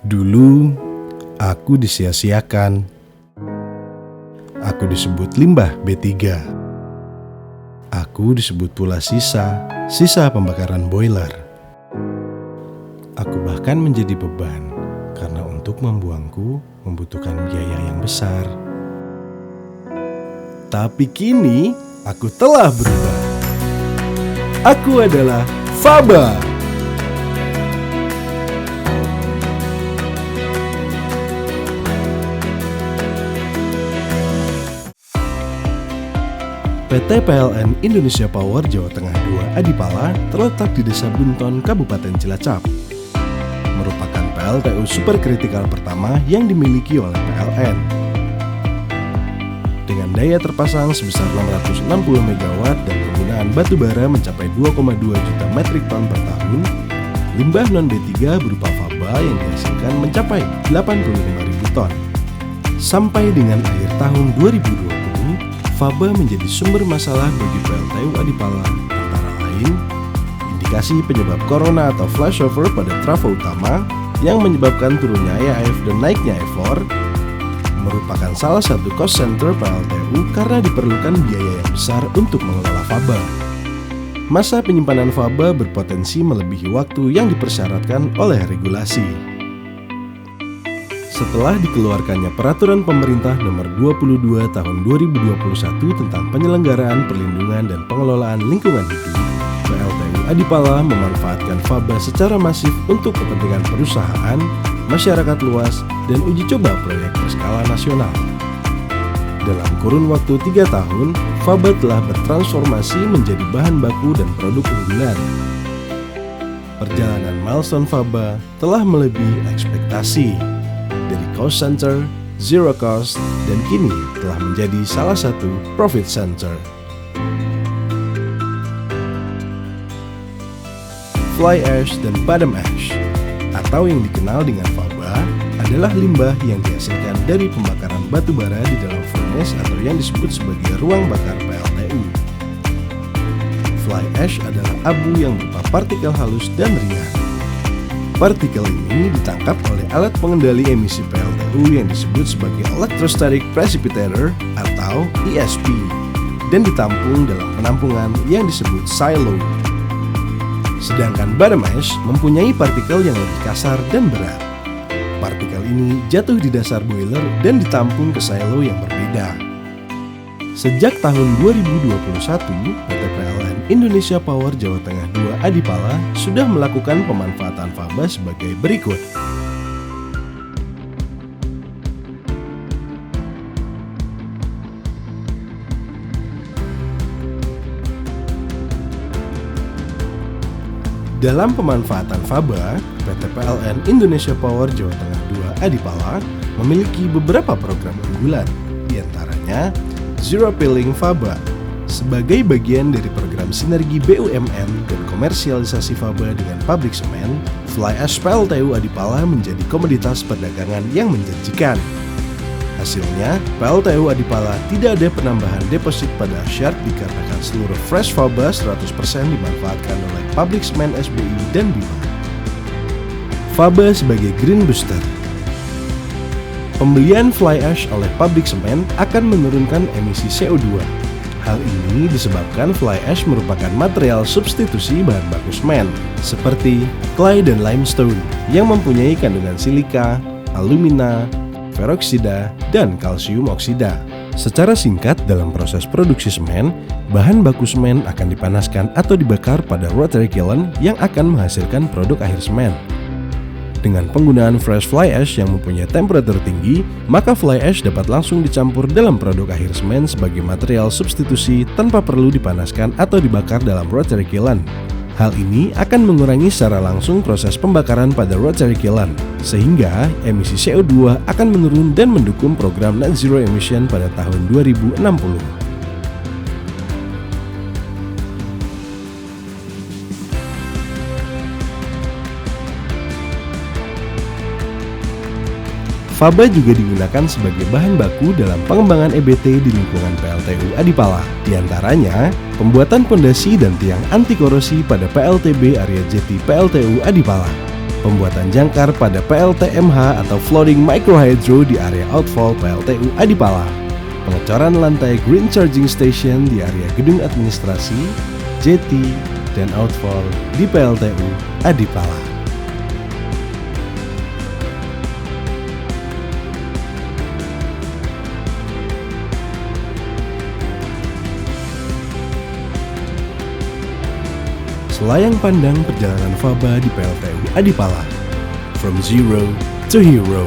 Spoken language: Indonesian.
Dulu, aku disia-siakan. Aku disebut limbah B3. Aku disebut pula sisa pembakaran boiler. Aku bahkan menjadi beban, karena untuk membuangku membutuhkan biaya yang besar. Tapi kini, aku telah berubah. Aku adalah Faba. PT PLN Indonesia Power Jawa Tengah II Adipala terletak di Desa Bunton, Kabupaten Cilacap. Merupakan PLTU superkritikal pertama yang dimiliki oleh PLN. Dengan daya terpasang sebesar 660 MW dan penggunaan batu bara mencapai 2,2 juta metrik ton per tahun, limbah non-B3 berupa faba yang dihasilkan mencapai 85.000 ton. Sampai dengan akhir tahun 2020, faba menjadi sumber masalah bagi PLTU Adipala, antara lain indikasi penyebab corona atau flashover pada trafo utama yang menyebabkan turunnya EAF dan naiknya EFOR, merupakan salah satu cost center PLTU karena diperlukan biaya yang besar untuk mengelola faba. Masa penyimpanan faba berpotensi melebihi waktu yang dipersyaratkan oleh regulasi. Setelah dikeluarkannya Peraturan Pemerintah Nomor 22 Tahun 2021 tentang penyelenggaraan perlindungan dan pengelolaan lingkungan hidup, PLTU Adipala memanfaatkan faba secara masif untuk kepentingan perusahaan, masyarakat luas, dan uji coba proyek berskala nasional. Dalam kurun waktu 3 tahun, faba telah bertransformasi menjadi bahan baku dan produk unggulan. Perjalanan milestone faba telah melebihi ekspektasi. Dari cost center, zero cost, dan kini telah menjadi salah satu profit center. Fly ash dan bottom ash, atau yang dikenal dengan faba, adalah limbah yang dihasilkan dari pembakaran batu bara di dalam furnace atau yang disebut sebagai ruang bakar PLTU. Fly ash adalah abu yang berupa partikel halus dan ringan. Partikel ini ditangkap oleh alat pengendali emisi PLTU yang disebut sebagai Electrostatic Precipitator atau ESP dan ditampung dalam penampungan yang disebut silo. Sedangkan bottom ash mempunyai partikel yang lebih kasar dan berat. Partikel ini jatuh di dasar boiler dan ditampung ke silo yang berbeda. Sejak tahun 2021, PT PLN Indonesia Power Jawa Tengah II Adipala sudah melakukan pemanfaatan faba sebagai berikut. Dalam pemanfaatan faba, PT PLN Indonesia Power Jawa Tengah II Adipala memiliki beberapa program unggulan, diantaranya Zero Peeling Faba. Sebagai bagian dari program sinergi BUMN dan komersialisasi faba dengan pabrik semen, fly ash PLTU Adipala menjadi komoditas perdagangan yang menjanjikan. Hasilnya, PLTU Adipala tidak ada penambahan deposit pada asyard dikarenakan seluruh fresh faba 100% dimanfaatkan oleh pabrik semen SBI dan Bima. Faba sebagai green booster. Pembelian fly ash oleh pabrik semen akan menurunkan emisi CO2. Hal ini disebabkan fly ash merupakan material substitusi bahan baku semen, seperti clay dan limestone yang mempunyai kandungan silika, alumina, peroksida, dan kalsium oksida. Secara singkat, dalam proses produksi semen, bahan baku semen akan dipanaskan atau dibakar pada rotary kiln yang akan menghasilkan produk akhir semen. Dengan penggunaan fresh fly ash yang mempunyai temperatur tinggi, maka fly ash dapat langsung dicampur dalam produk akhir semen sebagai material substitusi tanpa perlu dipanaskan atau dibakar dalam rotary kiln. Hal ini akan mengurangi secara langsung proses pembakaran pada rotary kiln, sehingga emisi CO2 akan menurun dan mendukung program net zero emission pada tahun 2060. Faba juga digunakan sebagai bahan baku dalam pengembangan EBT di lingkungan PLTU Adipala. Di antaranya, pembuatan pondasi dan tiang anti korosi pada PLTB area Jeti PLTU Adipala. Pembuatan jangkar pada PLTMH atau Floating Microhydro di area outfall PLTU Adipala. Pengecoran lantai Green Charging Station di area gedung administrasi, jetty, dan outfall di PLTU Adipala. Selayang pandang perjalanan Faba di PLTU Adipala. From zero to hero.